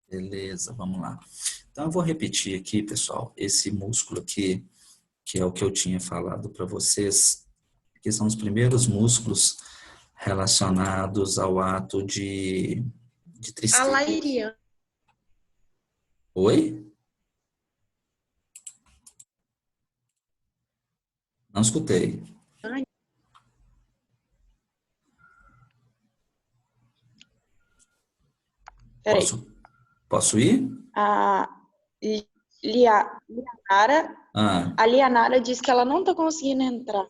Beleza, vamos lá. Então, eu vou repetir aqui, pessoal, esse músculo aqui, que é o que eu tinha falado para vocês, que são os primeiros músculos relacionados ao ato de A tristeza. Lairiane. Oi? Não escutei. Peraí. Posso ir? A Lianara, Ah, a Lianara disse que ela não tá conseguindo entrar.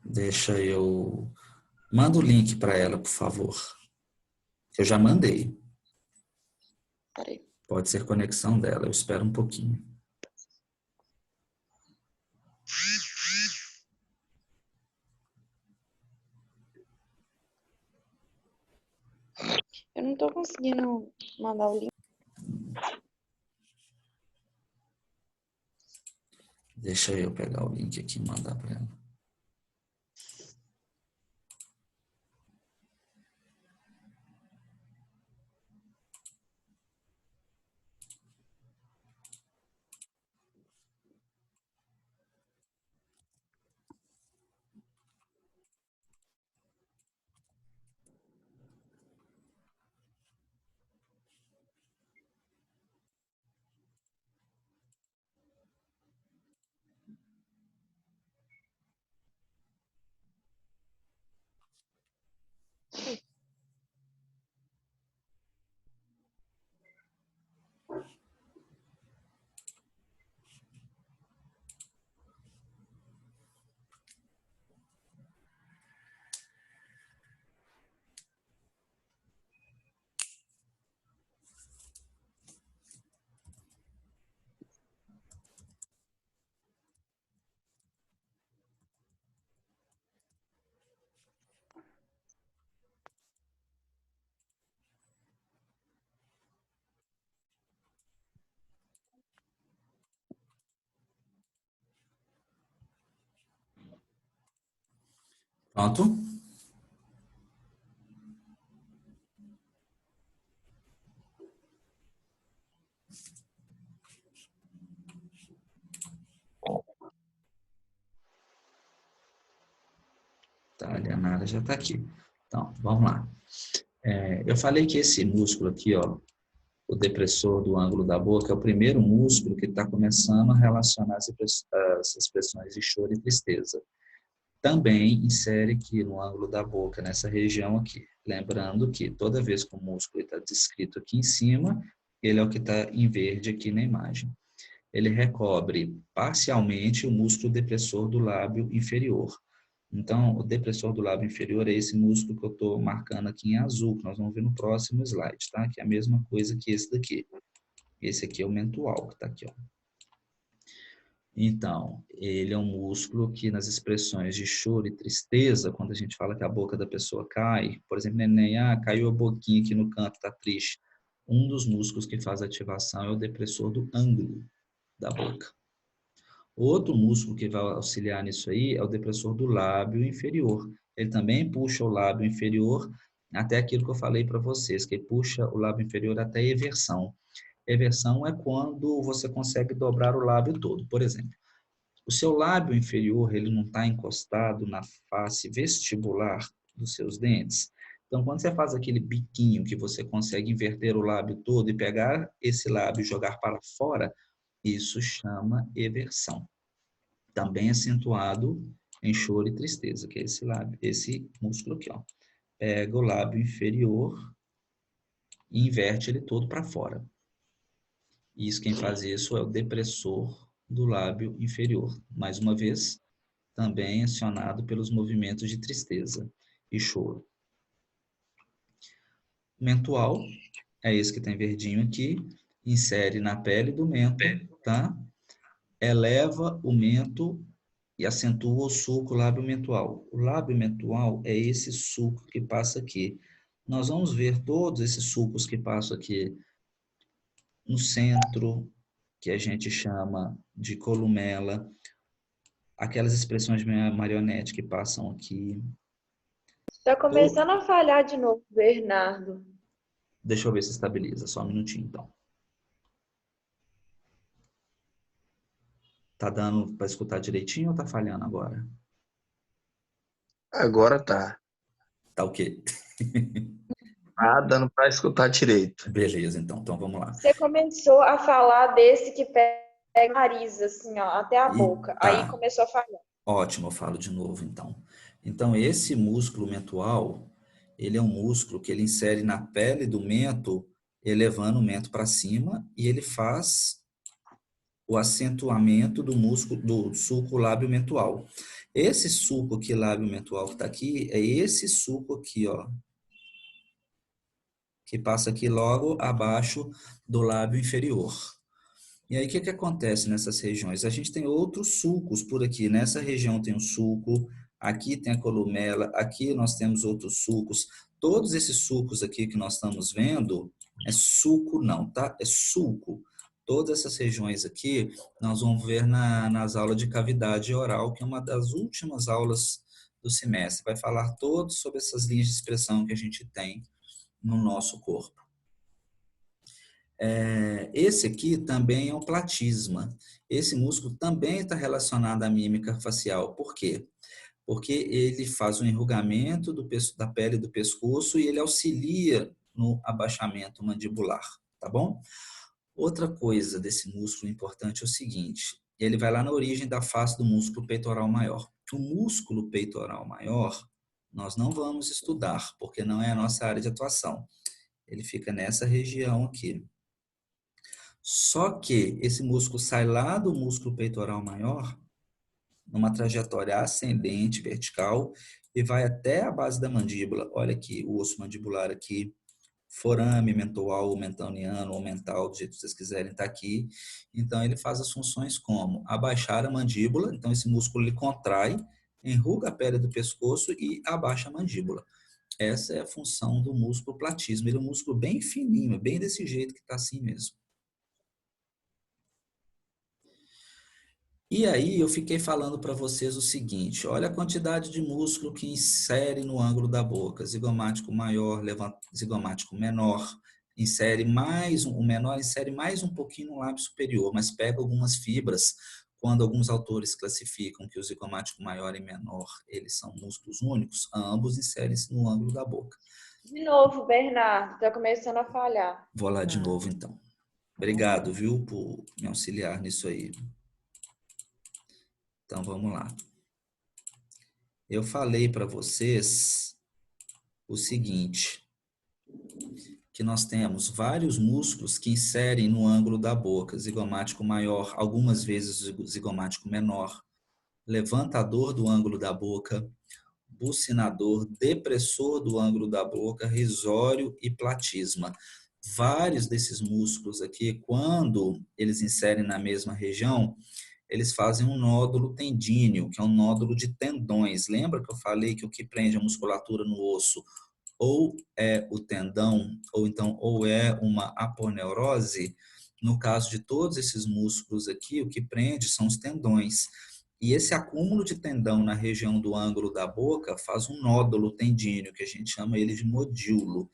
deixa eu... Manda o link para ela, por favor. Eu já mandei. Peraí. Pode ser conexão dela, eu espero um pouquinho. Eu não tô conseguindo mandar o link. Deixa eu pegar o link aqui e mandar para ela. Pronto? Tá, a Leonara já está aqui. Então, vamos lá. Eu falei que esse músculo aqui, ó, o depressor do ângulo da boca, é o primeiro músculo que está começando a relacionar as expressões de choro e tristeza. Também insere aqui no ângulo da boca, nessa região aqui. Lembrando que toda vez que o músculo está descrito aqui em cima, ele é o que está em verde aqui na imagem. Ele recobre parcialmente o músculo depressor do lábio inferior. Então, o depressor do lábio inferior é esse músculo que eu estou marcando aqui em azul, que nós vamos ver no próximo slide, tá? Que é a mesma coisa que esse daqui. Esse aqui é o mentual, que está aqui, ó. Então, ele é um músculo que nas expressões de choro e tristeza, quando a gente fala que a boca da pessoa cai, por exemplo, neném, caiu a boquinha aqui no canto, está triste. Um dos músculos que faz ativação é o depressor do ângulo da boca. Outro músculo que vai auxiliar nisso aí é o depressor do lábio inferior. Ele também puxa o lábio inferior até aquilo que eu falei para vocês, que ele puxa o lábio inferior até a eversão. Eversão é quando você consegue dobrar o lábio todo. Por exemplo, o seu lábio inferior ele não está encostado na face vestibular dos seus dentes. Então, quando você faz aquele biquinho que você consegue inverter o lábio todo e pegar esse lábio e jogar para fora, isso chama eversão. Também acentuado em choro e tristeza, que é esse lábio, esse músculo aqui, ó. Pega o lábio inferior e inverte ele todo para fora. Isso, quem faz isso é o depressor do lábio inferior. Mais uma vez, também acionado pelos movimentos de tristeza e choro. Mentual é esse que tem verdinho aqui, insere na pele do mento, tá? Eleva o mento e acentua o sulco lábio-mentual. O lábio-mentual é esse sulco que passa aqui. Nós vamos ver todos esses sulcos que passam aqui no centro, que a gente chama de columela, aquelas expressões de marionete que passam aqui. Tá começando a falhar de novo, Bernardo. Deixa eu ver se estabiliza, só um minutinho então. Tá dando para escutar direitinho ou tá falhando agora? Agora tá. Tá o quê? Tá dando para escutar direito. Beleza, então vamos lá. Você começou a falar desse que pega o nariz, assim, ó, até a E boca. Aí tá, começou a falhar. ótimo, eu falo de novo então. Então, esse músculo mentual, ele é um músculo que ele insere na pele do mento, elevando o mento para cima, e ele faz o acentuamento do músculo do sulco lábio mentual. Esse sulco aqui, lábio mentual que está aqui, é esse sulco aqui, ó, que passa aqui logo abaixo do lábio inferior. E aí, o que que acontece nessas regiões? A gente tem outros sulcos por aqui. Nessa região tem um sulco, aqui tem a columela, aqui nós temos outros sulcos. Todos esses sulcos aqui que nós estamos vendo, é sulco não, tá? É sulco. Todas essas regiões aqui, nós vamos ver nas aulas de cavidade oral, que é uma das últimas aulas do semestre. Vai falar todos sobre essas linhas de expressão que a gente tem no nosso corpo. Esse aqui também é o platisma. Esse músculo também está relacionado à mímica facial. Por quê? Porque ele faz um enrugamento da pele do pescoço e ele auxilia no abaixamento mandibular, tá bom? Outra coisa desse músculo importante é o seguinte, ele vai lá na origem da face do músculo peitoral maior. O músculo peitoral maior, nós não vamos estudar, porque não é a nossa área de atuação. Ele fica nessa região aqui. Só que esse músculo sai lá do músculo peitoral maior, numa trajetória ascendente, vertical, e vai até a base da mandíbula. Olha aqui, o osso mandibular aqui, forame mental, ou mentoniano, ou mental, do jeito que vocês quiserem, está aqui. Então, ele faz as funções como abaixar a mandíbula, então esse músculo ele contrai, enruga a pele do pescoço e abaixa a mandíbula. Essa é a função do músculo platismo. Ele é um músculo bem fininho, bem desse jeito que está assim mesmo. E aí eu fiquei falando para vocês o seguinte, olha a quantidade de músculo que insere no ângulo da boca, zigomático maior, zigomático menor, insere mais o menor insere mais um pouquinho no lábio superior, mas pega algumas fibras, quando alguns autores classificam que o zigomático maior e menor, eles são músculos únicos, ambos inserem-se no ângulo da boca. De novo, Bernardo, tá começando a falhar. Vou lá de novo então. Obrigado, viu, por me auxiliar nisso aí. Então, vamos lá. Eu falei para vocês o seguinte, que nós temos vários músculos que inserem no ângulo da boca, zigomático maior, algumas vezes zigomático menor, levantador do ângulo da boca, bucinador, depressor do ângulo da boca, risório e platisma. Vários desses músculos aqui, quando eles inserem na mesma região, eles fazem um nódulo tendíneo, que é um nódulo de tendões. Lembra que eu falei que o que prende a musculatura no osso ou é o tendão, ou é uma aponeurose? No caso de todos esses músculos aqui, o que prende são os tendões. E esse acúmulo de tendão na região do ângulo da boca faz um nódulo tendíneo, que a gente chama ele de nodíolo.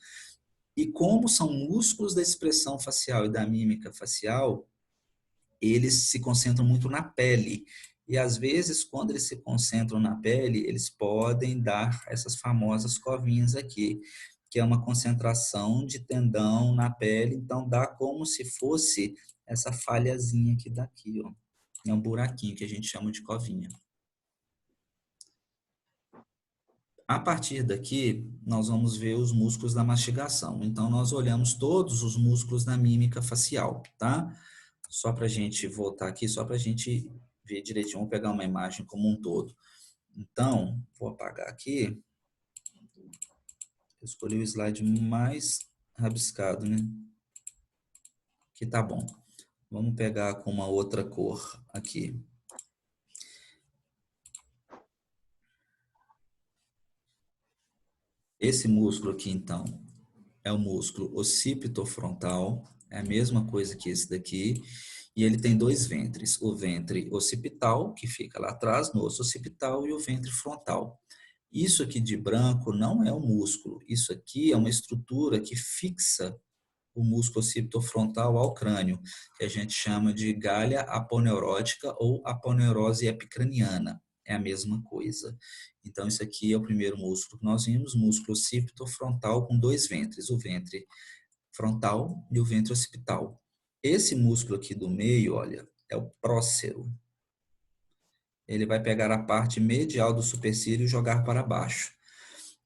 E como são músculos da expressão facial e da mímica facial, eles se concentram muito na pele. E, às vezes, quando eles se concentram na pele, eles podem dar essas famosas covinhas aqui, que é uma concentração de tendão na pele. Então, dá como se fosse essa falhazinha aqui daqui, ó. É um buraquinho que a gente chama de covinha. A partir daqui, nós vamos ver os músculos da mastigação. Então, nós olhamos todos os músculos da mímica facial, tá? Só para a gente voltar aqui, só para a gente ver direitinho, vamos pegar uma imagem como um todo. Então, vou apagar aqui. Eu escolhi o slide mais rabiscado, né? Aqui tá bom. Vamos pegar com uma outra cor aqui. Esse músculo aqui, então, é o músculo occipitofrontal, é a mesma coisa que esse daqui, e ele tem dois ventres, o ventre occipital, que fica lá atrás, no osso occipital, e o ventre frontal. Isso aqui de branco não é o músculo. Isso aqui é uma estrutura que fixa o músculo occipital ao crânio, que a gente chama de galha aponeurótica ou aponeurose epicraniana. É a mesma coisa. Então, isso aqui é o primeiro músculo que nós vimos, músculo occipital com dois ventres, o ventre frontal e o ventre occipital. Esse músculo aqui do meio, olha, é o prócero. Ele vai pegar a parte medial do supercílio e jogar para baixo.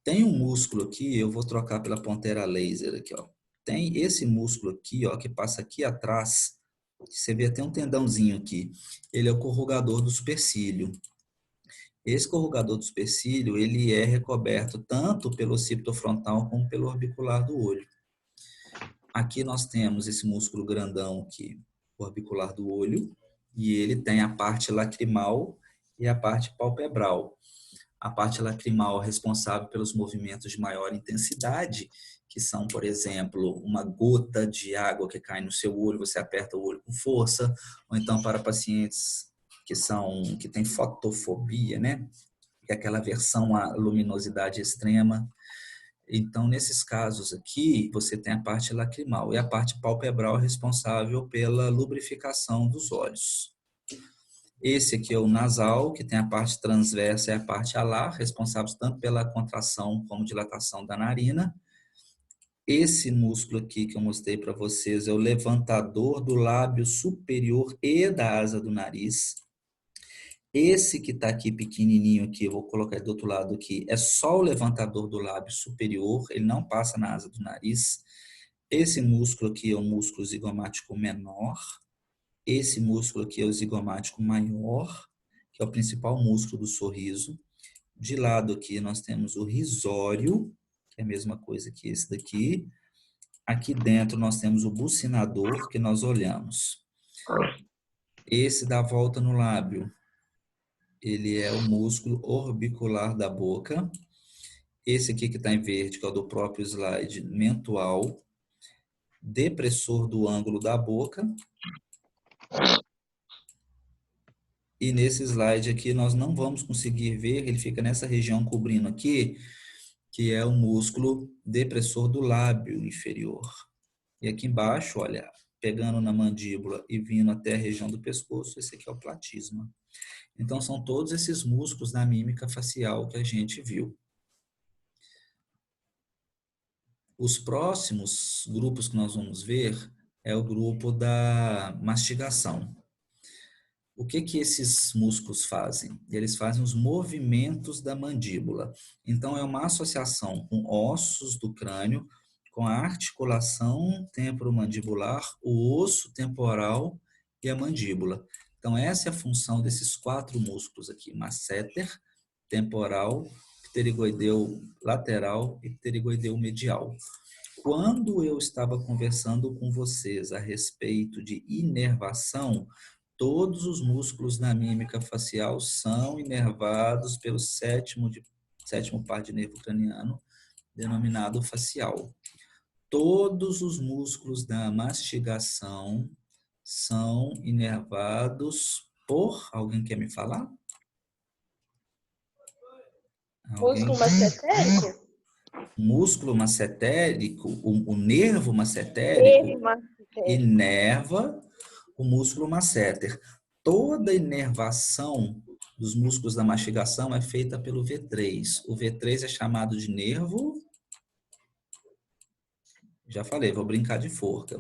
Tem um músculo aqui, eu vou trocar pela ponteira laser aqui, ó. Tem esse músculo aqui, ó, que passa aqui atrás. Você vê até um tendãozinho aqui. Ele é o corrugador do supercílio. Esse corrugador do supercílio, ele é recoberto tanto pelo occipito frontal como pelo orbicular do olho. Aqui nós temos esse músculo grandão aqui, o orbicular do olho, e ele tem a parte lacrimal e a parte palpebral. A parte lacrimal é responsável pelos movimentos de maior intensidade, que são, por exemplo, uma gota de água que cai no seu olho, você aperta o olho com força, ou então para pacientes que têm fotofobia, né? Que é aquela aversão à luminosidade extrema. Então, nesses casos aqui, você tem a parte lacrimal e a parte palpebral responsável pela lubrificação dos olhos. Esse aqui é o nasal, que tem a parte transversa e a parte alar, responsáveis tanto pela contração como dilatação da narina. Esse músculo aqui que eu mostrei para vocês é o levantador do lábio superior e da asa do nariz. Esse que está aqui pequenininho aqui, eu vou colocar do outro lado aqui, é só o levantador do lábio superior, ele não passa na asa do nariz. Esse músculo aqui é o músculo zigomático menor. Esse músculo aqui é o zigomático maior, que é o principal músculo do sorriso. De lado aqui nós temos o risório, que é a mesma coisa que esse daqui. Aqui dentro nós temos o bucinador, que nós olhamos. Esse dá volta no lábio. Ele é o músculo orbicular da boca. Esse aqui que está em verde, que é o do próprio slide, mentual. Depressor do ângulo da boca. E nesse slide aqui nós não vamos conseguir ver, ele fica nessa região cobrindo aqui, que é o músculo depressor do lábio inferior. E aqui embaixo, olha, pegando na mandíbula e vindo até a região do pescoço, esse aqui é o platisma. Então, são todos esses músculos da mímica facial que a gente viu. Os próximos grupos que nós vamos ver é o grupo da mastigação. O que esses músculos fazem? Eles fazem os movimentos da mandíbula. Então, é uma associação com ossos do crânio, com a articulação temporomandibular, o osso temporal e a mandíbula. Então, essa é a função desses 4 músculos aqui, masseter, temporal, pterigoideu lateral e pterigoideu medial. Quando eu estava conversando com vocês a respeito de inervação, todos os músculos da mímica facial são inervados pelo sétimo par de nervo craniano, denominado facial. Todos os músculos da mastigação são inervados por... Alguém quer me falar? Músculo massetérico? Músculo massetérico, o nervo massetérico inerva o músculo masseter. Toda inervação dos músculos da mastigação é feita pelo V3. O V3 é chamado de nervo... Já falei, vou brincar de forca.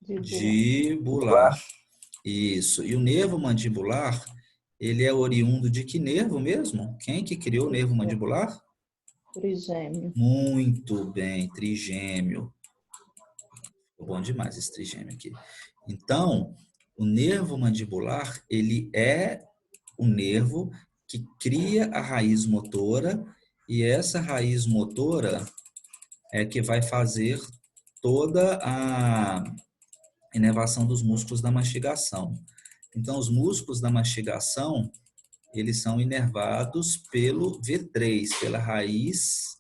Mandibular. Isso. E o nervo mandibular, ele é oriundo de que nervo mesmo? Quem que criou o nervo mandibular? Trigêmeo. Muito bem, trigêmeo. Bom demais esse trigêmeo aqui. Então, o nervo mandibular, ele é o nervo que cria a raiz motora e essa raiz motora é que vai fazer toda a inervação dos músculos da mastigação. Então, os músculos da mastigação, eles são inervados pelo V3, pela raiz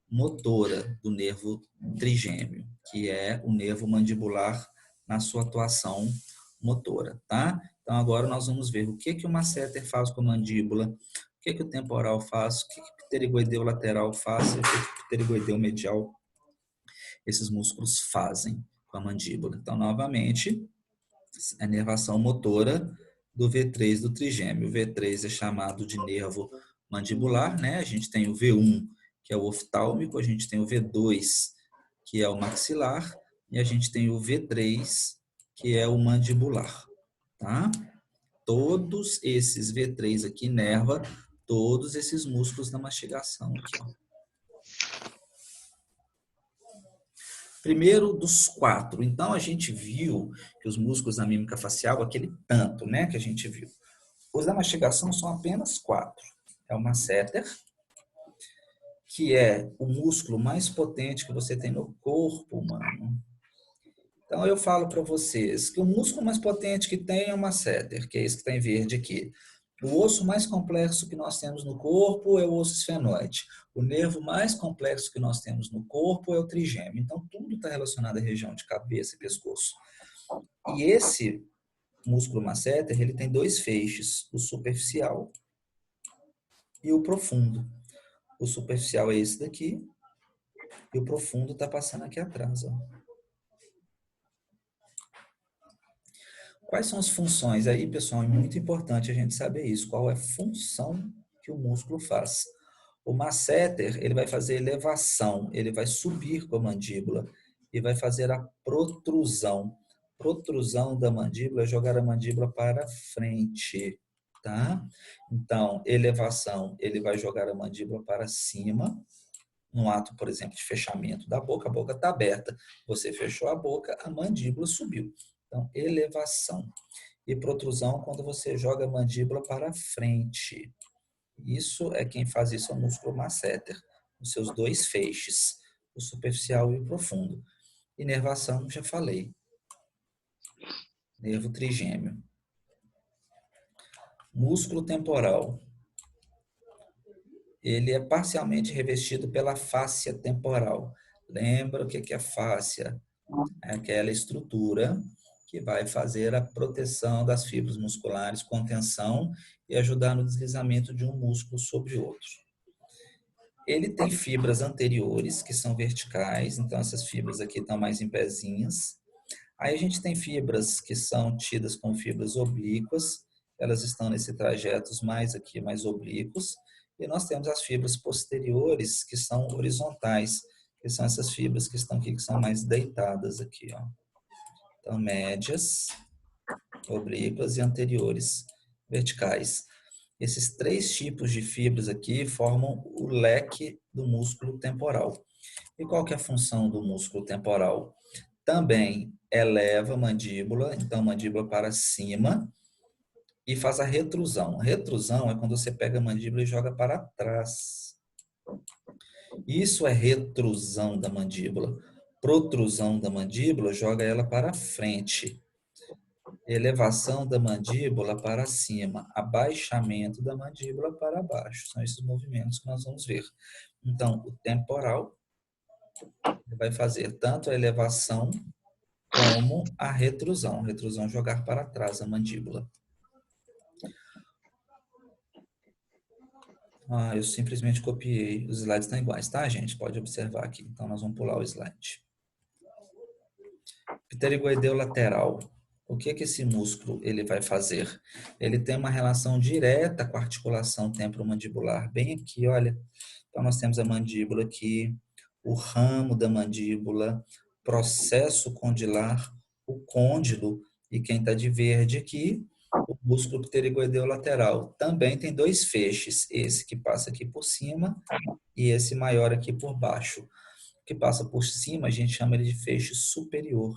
motora do nervo trigêmeo, que é o nervo mandibular na sua atuação motora, tá? Então, agora nós vamos ver o que o masseter faz com a mandíbula, o que o temporal faz, o que o pterigoideu lateral faz e o que o pterigoideu medial, esses músculos fazem com a mandíbula. Então, novamente, a inervação motora do V3 do trigêmeo. O V3 é chamado de nervo mandibular, né? A gente tem o V1, que é o oftálmico, a gente tem o V2, que é o maxilar, e a gente tem o V3, que é o mandibular, tá? Todos esses V3 aqui inerva todos esses músculos da mastigação aqui, ó. Primeiro dos 4. Então, a gente viu que os músculos da mímica facial, aquele tanto, né, que a gente viu. Os da mastigação são apenas 4. É o masseter, que é o músculo mais potente que você tem no corpo humano. Então, eu falo para vocês que o músculo mais potente que tem é o masseter, que é esse que está em verde aqui. O osso mais complexo que nós temos no corpo é o osso esfenoide. O nervo mais complexo que nós temos no corpo é o trigêmeo. Então, tudo está relacionado à região de cabeça e pescoço. E esse músculo masseter, ele tem 2 feixes, o superficial e o profundo. O superficial é esse daqui e o profundo está passando aqui atrás, ó. Quais são as funções? Aí, pessoal, é muito importante a gente saber isso. Qual é a função que o músculo faz? O masseter, ele vai fazer elevação, ele vai subir com a mandíbula e vai fazer a protrusão. Protrusão da mandíbula é jogar a mandíbula para frente, tá? Então, elevação, ele vai jogar a mandíbula para cima. No ato, por exemplo, de fechamento da boca, a boca está aberta. Você fechou a boca, a mandíbula subiu. Então, elevação. E protrusão quando você joga a mandíbula para frente. Isso é quem faz isso, é o músculo masseter, os seus 2 feixes, o superficial e o profundo. Inervação, já falei. Nervo trigêmeo. Músculo temporal. Ele é parcialmente revestido pela fáscia temporal. Lembra o que é fáscia? É aquela estrutura que vai fazer a proteção das fibras musculares, contenção e ajudar no deslizamento de um músculo sobre outro. Ele tem fibras anteriores, que são verticais, então essas fibras aqui estão mais em pezinhas. Aí a gente tem fibras que são tidas como fibras oblíquas, elas estão nesse trajeto mais aqui, mais oblíquos. E nós temos as fibras posteriores, que são horizontais, que são essas fibras que estão aqui, que são mais deitadas aqui, ó. Então, médias, oblíquas e anteriores, verticais. Esses 3 tipos de fibras aqui formam o leque do músculo temporal. E qual que é a função do músculo temporal? Também eleva a mandíbula, então mandíbula para cima, e faz a retrusão. A retrusão é quando você pega a mandíbula e joga para trás. Isso é retrusão da mandíbula. Protrusão da mandíbula joga ela para frente. Elevação da mandíbula para cima. Abaixamento da mandíbula para baixo. São esses movimentos que nós vamos ver. Então, o temporal vai fazer tanto a elevação como a retrusão. Retrusão jogar para trás a mandíbula. Eu simplesmente copiei. Os slides estão iguais, tá, gente? Pode observar aqui. Então, nós vamos pular o slide. Pterigoideu lateral. O que esse músculo ele vai fazer? Ele tem uma relação direta com a articulação temporomandibular. Bem aqui, olha. Então, nós temos a mandíbula aqui, o ramo da mandíbula, processo condilar, o côndilo, e quem está de verde aqui, o músculo pterigoideu lateral. Também tem 2 feixes, esse que passa aqui por cima e esse maior aqui por baixo. O que passa por cima, a gente chama ele de feixe superior.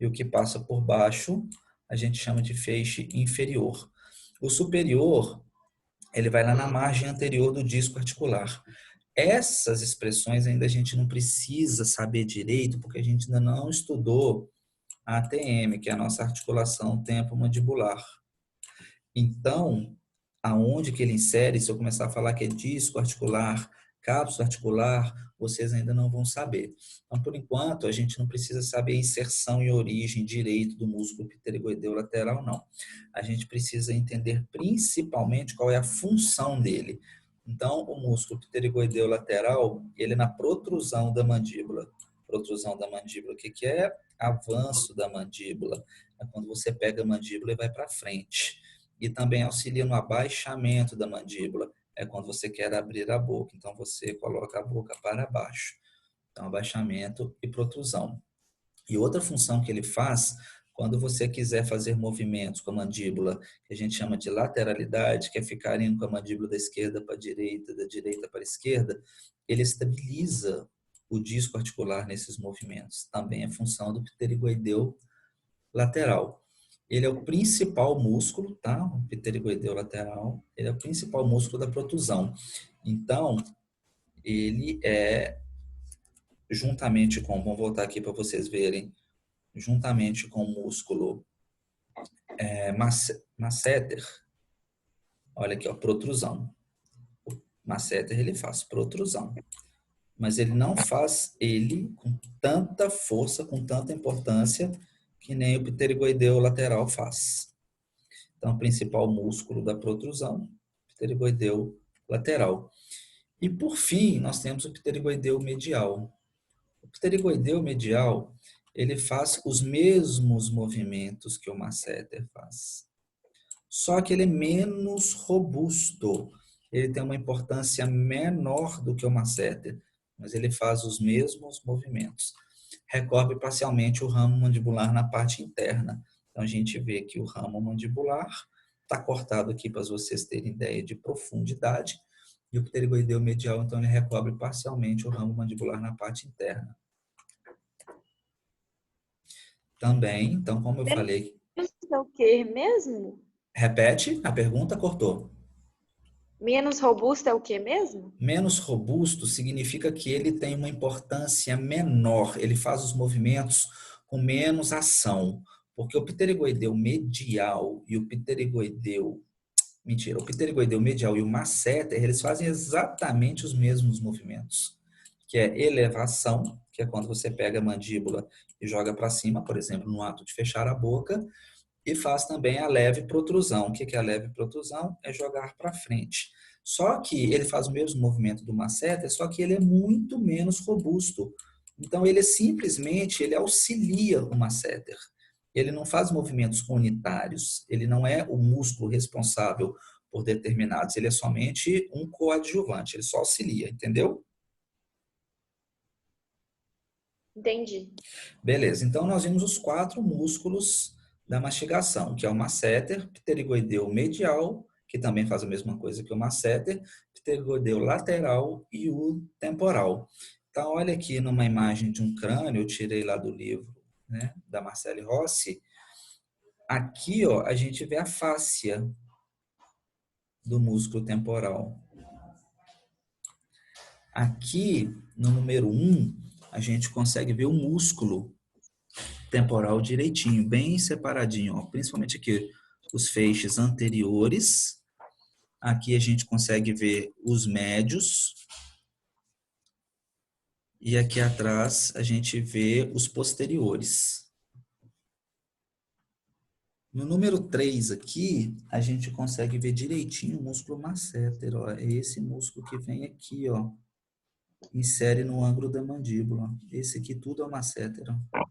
E o que passa por baixo, a gente chama de feixe inferior. O superior, ele vai lá na margem anterior do disco articular. Essas expressões ainda a gente não precisa saber direito, porque a gente ainda não estudou a ATM, que é a nossa articulação temporomandibular. Então, aonde que ele insere, se eu começar a falar que é disco articular, cápsula articular, vocês ainda não vão saber. Então, por enquanto, a gente não precisa saber a inserção e origem direito do músculo pterigoideu lateral, não. A gente precisa entender principalmente qual é a função dele. Então, o músculo pterigoideu lateral, ele é na protrusão da mandíbula. Protrusão da mandíbula, o que é? Avanço da mandíbula. É quando você pega a mandíbula e vai para frente. E também auxilia no abaixamento da mandíbula. É quando você quer abrir a boca. Então, você coloca a boca para baixo. Então, abaixamento e protrusão. E outra função que ele faz, quando você quiser fazer movimentos com a mandíbula, que a gente chama de lateralidade, que é ficar indo com a mandíbula da esquerda para a direita, da direita para a esquerda, ele estabiliza o disco articular nesses movimentos. Também é função do pterigoideu lateral. Ele é o principal músculo, tá? O pterigoideu lateral, ele é o principal músculo da protusão. Então, ele é juntamente com, vamos voltar aqui para vocês verem, juntamente com o músculo masseter, olha aqui, ó, protrusão. O masseter, ele faz protrusão. Mas ele não faz ele com tanta força, com tanta importância, que nem o pterigoideu lateral faz. Então, o principal músculo da protrusão, pterigoideu lateral. E, por fim, nós temos o pterigoideu medial. O pterigoideu medial, ele faz os mesmos movimentos que o masseter faz. Só que ele é menos robusto. Ele tem uma importância menor do que o masseter, mas ele faz os mesmos movimentos. Recobre parcialmente o ramo mandibular na parte interna. Então, a gente vê que o ramo mandibular está cortado aqui para vocês terem ideia de profundidade. E o pterigoideu medial, então, ele recobre parcialmente o ramo mandibular na parte interna. Também, então, como eu falei... Menos é o que mesmo? Repete, a pergunta cortou. Menos robusto é o que mesmo? Menos robusto significa que ele tem uma importância menor, ele faz os movimentos com menos ação, porque o pterigoideu medial e o pterigoideu medial e o masseter, eles fazem exatamente os mesmos movimentos, que é elevação, que é quando você pega a mandíbula e joga para cima, por exemplo, no ato de fechar a boca, e faz também a leve protrusão. O que é a leve protrusão? É jogar para frente. Só que ele faz o mesmo movimento do masseter, só que ele é muito menos robusto. Então, ele simplesmente ele auxilia o masseter. Ele não faz movimentos unitários. Ele não é o músculo responsável por determinados. Ele é somente um coadjuvante. Ele só auxilia, entendeu? Entendi. Beleza. Então, nós vimos os 4 músculos da mastigação, que é o masseter, pterigoideu medial, que também faz a mesma coisa que o masseter, pterigoideu lateral e o temporal. Então, olha aqui numa imagem de um crânio, eu tirei lá do livro, né, da Marcele Rossi. Aqui, ó, a gente vê a fáscia do músculo temporal. Aqui, no número 1, a gente consegue ver o músculo temporal direitinho, bem separadinho, ó. Principalmente aqui os feixes anteriores. Aqui a gente consegue ver os médios. E aqui atrás a gente vê os posteriores. No número 3 aqui, a gente consegue ver direitinho o músculo masseter, ó. É esse músculo que vem aqui, ó. Insere no ângulo da mandíbula. Esse aqui tudo é o masseter, ó.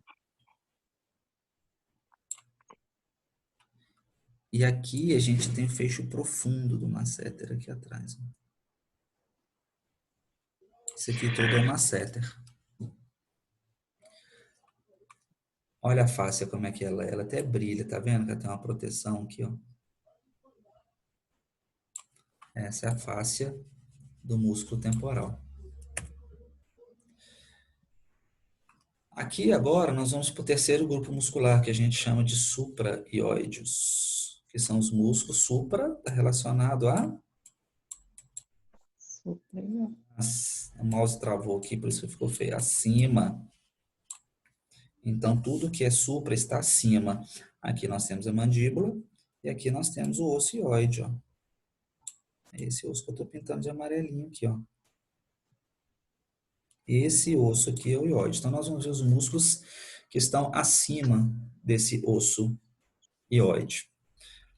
E aqui a gente tem o feixe profundo do masseter aqui atrás. Isso aqui tudo é o masseter. Olha a face como é que ela é. Ela até brilha, tá vendo? Que ela tem uma proteção aqui, ó. Essa é a fáscia do músculo temporal. Aqui agora nós vamos para o terceiro grupo muscular, que a gente chama de supraioideus, que são os músculos supra, relacionado a... O mouse travou aqui, por isso que ficou feio. Acima. Então, tudo que é supra está acima. Aqui nós temos a mandíbula e aqui nós temos o osso ióide, ó. É esse osso que eu estou pintando de amarelinho aqui, ó. Esse osso aqui é o ióide. Então, nós vamos ver os músculos que estão acima desse osso ióide.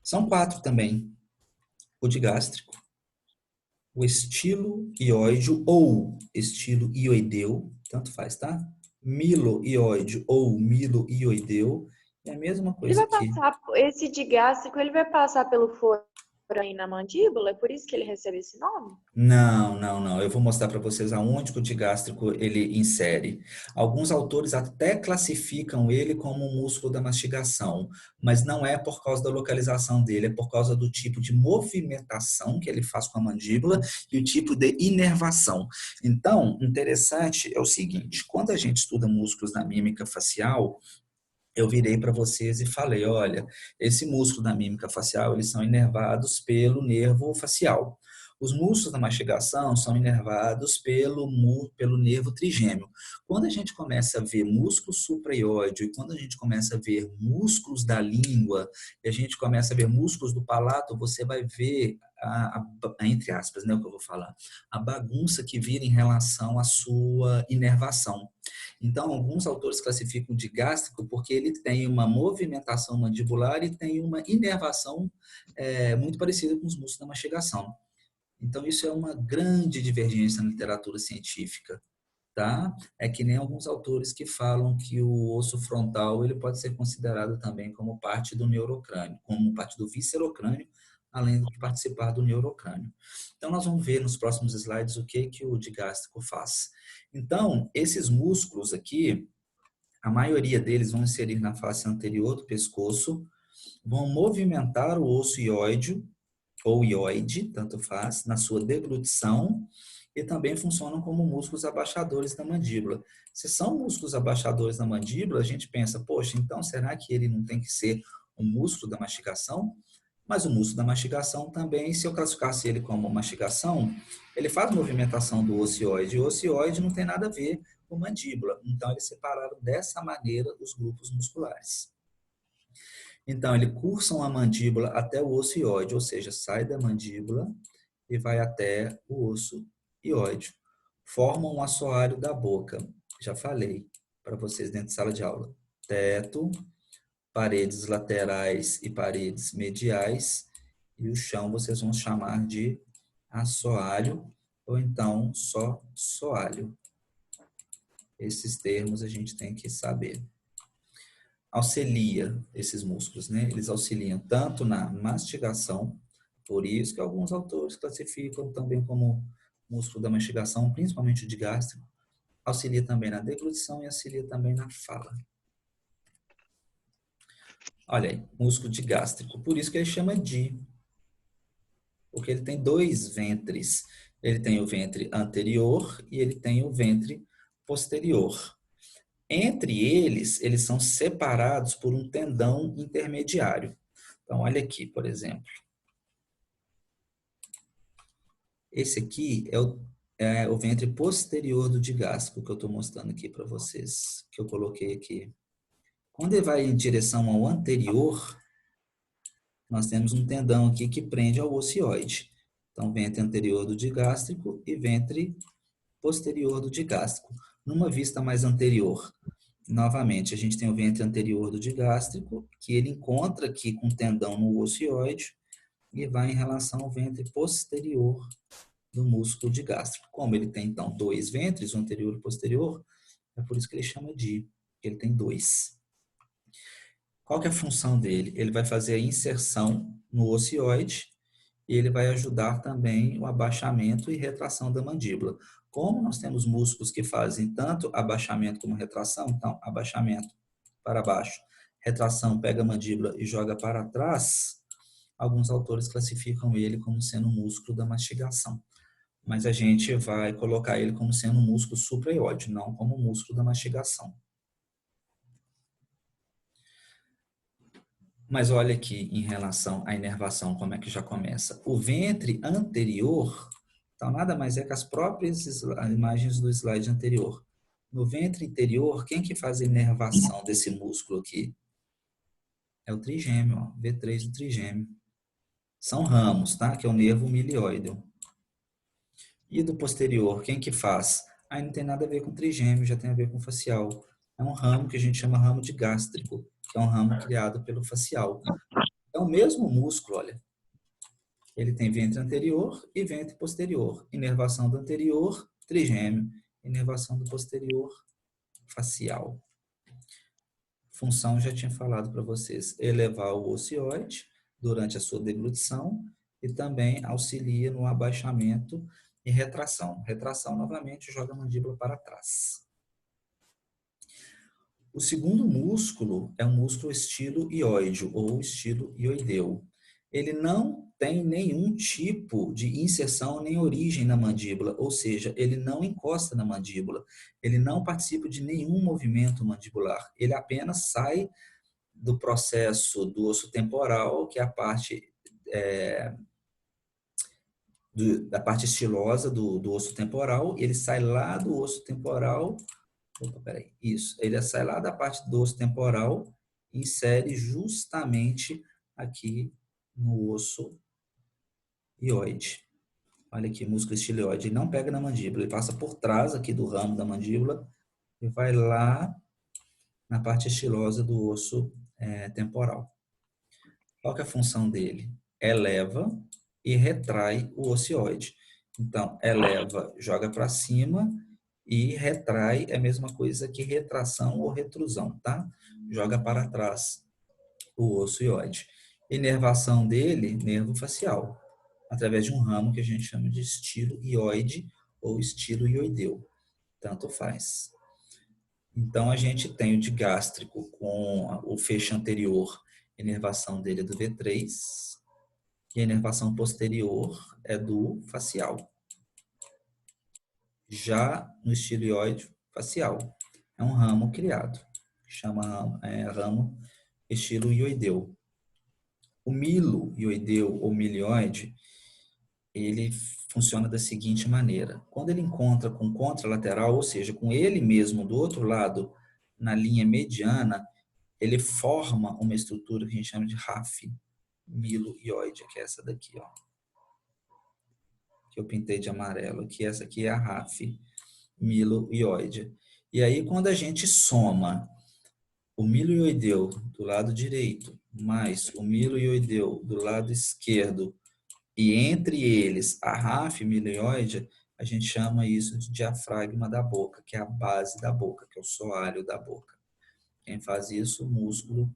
São 4 também. O digástrico, o estilo ióide ou estilo ioideu, tanto faz, tá? Miloióide ou miloioideu, é a mesma Ele coisa vai aqui. passar, esse digástrico, ele vai passar pelo foro aí na mandíbula? É por isso que ele recebe esse nome? Não. Eu vou mostrar para vocês aonde que o digástrico ele insere. Alguns autores até classificam ele como um músculo da mastigação, mas não é por causa da localização dele, é por causa do tipo de movimentação que ele faz com a mandíbula e o tipo de inervação. Então, interessante é o seguinte, quando a gente estuda músculos da mímica facial, eu virei para vocês e falei, olha, esse músculo da mímica facial, eles são inervados pelo nervo facial. Os músculos da mastigação são inervados pelo nervo trigêmeo. Quando a gente começa a ver músculo supraioide e quando a gente começa a ver músculos da língua e a gente começa a ver músculos do palato, você vai ver, entre aspas, né, o que eu vou falar, a bagunça que vira em relação à sua inervação. Então, alguns autores classificam de gástrico porque ele tem uma movimentação mandibular e tem uma inervação muito parecida com os músculos da mastigação. Então, isso é uma grande divergência na literatura científica, tá? É que nem alguns autores que falam que o osso frontal ele pode ser considerado também como parte do neurocrânio, como parte do viscerocrânio, além de participar do neurocrânio. Então, nós vamos ver nos próximos slides o que o digástrico faz. Então, esses músculos aqui, a maioria deles vão inserir na face anterior do pescoço, vão movimentar o osso ióide, ou ióide, tanto faz, na sua deglutição, e também funcionam como músculos abaixadores da mandíbula. Se são músculos abaixadores da mandíbula, a gente pensa, poxa, então será que ele não tem que ser um músculo da mastigação? Mas o músculo da mastigação também, se eu classificasse ele como mastigação, ele faz movimentação do ocioide. E o ocioide não tem nada a ver com mandíbula. Então, eles separaram dessa maneira os grupos musculares. Então, ele cursam a mandíbula até o osso ióide, ou seja, sai da mandíbula e vai até o osso ióide. Formam um assoalho da boca. Já falei para vocês dentro de sala de aula. Teto, paredes laterais e paredes mediais, e o chão vocês vão chamar de assoalho, ou então só soalho. Esses termos a gente tem que saber. Auxilia esses músculos, né? Eles auxiliam tanto na mastigação, por isso que alguns autores classificam também como músculo da mastigação, principalmente o digástrico, auxilia também na deglutição e auxilia também na fala. Olha aí, músculo digástrico, por isso que ele chama de, porque ele tem 2 ventres. Ele tem o ventre anterior e ele tem o ventre posterior. Entre eles, eles são separados por um tendão intermediário. Então, olha aqui, por exemplo. Esse aqui é o ventre posterior do digástrico que eu estou mostrando aqui para vocês, que eu coloquei aqui. Quando ele vai em direção ao anterior, nós temos um tendão aqui que prende ao ocioide. Então, ventre anterior do digástrico e ventre posterior do digástrico. Numa vista mais anterior, novamente, a gente tem o ventre anterior do digástrico, que ele encontra aqui com o tendão no ocioide e vai em relação ao ventre posterior do músculo digástrico. Como ele tem, então, 2 ventres, o anterior e o posterior, é por isso que ele chama de, ele tem 2. Qual que é a função dele? Ele vai fazer a inserção no ocioide e ele vai ajudar também o abaixamento e retração da mandíbula. Como nós temos músculos que fazem tanto abaixamento como retração, então, abaixamento para baixo, retração pega a mandíbula e joga para trás, alguns autores classificam ele como sendo um músculo da mastigação. Mas a gente vai colocar ele como sendo um músculo supraioide, não como um músculo da mastigação. Mas olha aqui em relação à inervação, como é que já começa. O ventre anterior, então nada mais é que as próprias imagens do slide anterior. No ventre interior, quem que faz a inervação desse músculo aqui? É o trigêmeo, ó, V3 do trigêmeo. São ramos, tá? Que é o nervo milioide. E do posterior, quem que faz Aí não tem nada a ver com trigêmeo, já tem a ver com facial. É um ramo que a gente chama ramo de gástrico, que é um ramo criado pelo facial. É o mesmo músculo, olha. Ele tem ventre anterior e ventre posterior. Inervação do anterior, trigêmeo. Inervação do posterior, facial. Função, já tinha falado para vocês, elevar o ocioide durante a sua deglutição e também auxilia no abaixamento e retração. Retração, novamente, joga a mandíbula para trás. O segundo músculo é um músculo estilo ióide ou estilo ioideu. Ele não tem nenhum tipo de inserção nem origem na mandíbula, ou seja, ele não encosta na mandíbula, ele não participa de nenhum movimento mandibular, ele apenas sai do processo do osso temporal, que é a parte da parte estilosa do osso temporal, ele sai lá do osso temporal. Opa, peraí. Isso. Ele sai lá da parte do osso temporal e insere justamente aqui no osso ióide. Olha aqui, músculo estiloide. Ele não pega na mandíbula, ele passa por trás aqui do ramo da mandíbula e vai lá na parte estilosa do osso temporal. Qual que é a função dele? Eleva e retrai o ocioide. Então, eleva, joga para cima, e retrai é a mesma coisa que retração ou retrusão, tá? Joga para trás o osso ióide. Inervação dele, nervo facial, através de um ramo que a gente chama de estilo ióide ou estilo ioideu. Tanto faz. Então, a gente tem o digástrico com o feixe anterior, a inervação dele é do V3, e a inervação posterior é do facial. Já no estiloide facial, é um ramo criado, que chama ramo estilo ioideu. O milo ioideu ou milioide, ele funciona da seguinte maneira. Quando ele encontra com contralateral, ou seja, com ele mesmo do outro lado, na linha mediana, ele forma uma estrutura que a gente chama de RAF, milo-ioide, que é essa daqui, ó. Que eu pintei de amarelo, que essa aqui é a RAF, milo-ioide. E aí, quando a gente soma o milo-ioideu do lado direito, mais o milo-ioideu do lado esquerdo, e entre eles a RAF milo-ioide, a gente chama isso de diafragma da boca, que é a base da boca, que é o soalho da boca. Quem faz isso? O músculo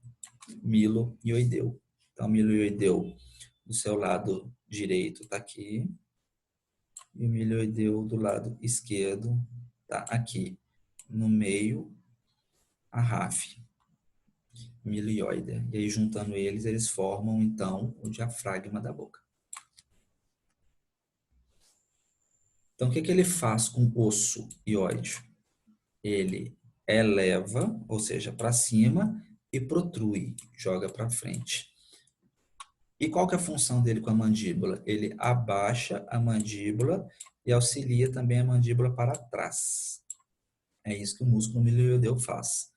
milo-ioideu. Então, o milo-ioideu do seu lado direito está aqui, e o milioideu do lado esquerdo está aqui, no meio, a RAF, milioide. E aí, juntando eles, eles formam, então, o diafragma da boca. Então, o que ele faz com o osso ióide? Ele eleva, ou seja, para cima, e protrui, joga para frente. E qual que é a função dele com a mandíbula? Ele abaixa a mandíbula e auxilia também a mandíbula para trás. É isso que o músculo milioideu faz.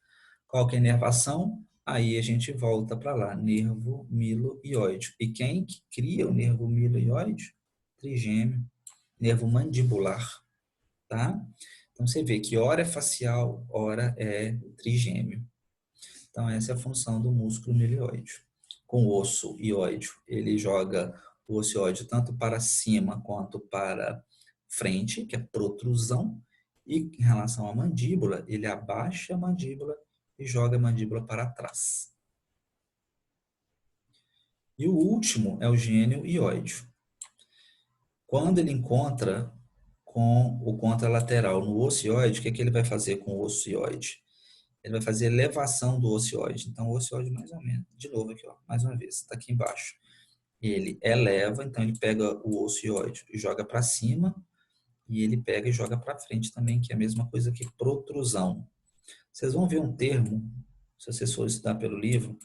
Qual que é a inervação? Aí a gente volta para lá, nervo milo-ióide. E quem que cria o nervo milo-ióide? Trigêmeo, nervo mandibular, tá? Então você vê que ora é facial, ora é trigêmeo. Então essa é a função do músculo milioide. Com o osso ióide, ele joga o osso ióide tanto para cima quanto para frente, que é protrusão, e em relação à mandíbula, ele abaixa a mandíbula e joga a mandíbula para trás. E o último é o gênio ióide. Quando ele encontra com o contralateral no osso ióide, o que ele vai fazer com o osso ióide? Ele vai fazer elevação do osso ióide. Então, o osso ióide, mais ou menos, de novo aqui, ó, mais uma vez, está aqui embaixo. Ele eleva, então ele pega o osso ióide e joga para cima, e ele pega e joga para frente também, que é a mesma coisa que protrusão. Vocês vão ver um termo, se vocês forem estudar pelo livro,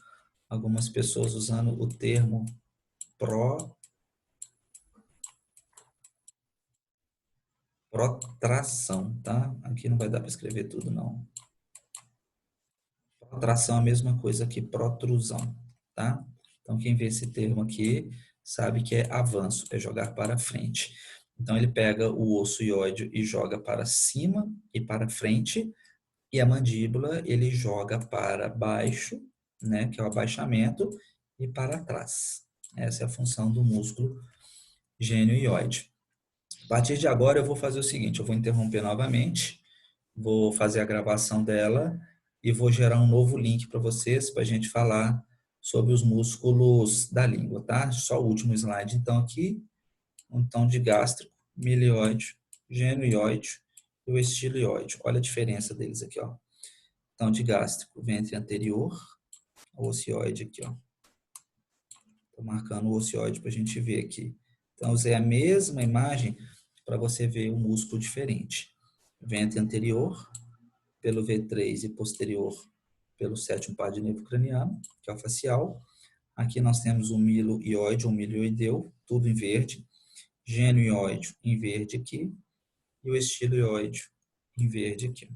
algumas pessoas usando o termo protração, tá? Aqui não vai dar para escrever tudo, não. Protração é a mesma coisa que protrusão, tá? Então, quem vê esse termo aqui sabe que é avanço, é jogar para frente. Então, ele pega o osso ióide e joga para cima e para frente, e a mandíbula ele joga para baixo, né, que é o abaixamento, e para trás. Essa é a função do músculo gênio-ióide. A partir de agora, eu vou fazer o seguinte, eu vou interromper novamente, vou fazer a gravação dela e vou gerar um novo link para vocês, para a gente falar sobre os músculos da língua, tá? Só o último slide, então, aqui, então, de gástrico, milioide, gênio-ióide e o estilioide. Olha a diferença deles aqui, ó. Então, de gástrico, ventre anterior, o ocioide aqui, ó. Estou marcando o ocioide para a gente ver aqui. Então, usei a mesma imagem para você ver um músculo diferente. Ventre anterior, pelo V3 e posterior pelo sétimo par de nervo craniano, que é o facial. Aqui nós temos o milioide ou milioideu, tudo em verde. Gênioide em verde aqui. E o estilioide em verde aqui.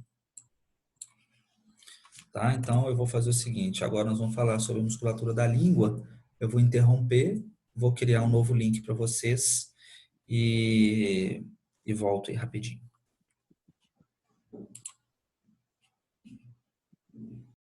Tá? Então, eu vou fazer o seguinte. Agora nós vamos falar sobre a musculatura da língua. Eu vou interromper, vou criar um novo link para vocês e volto aí rapidinho.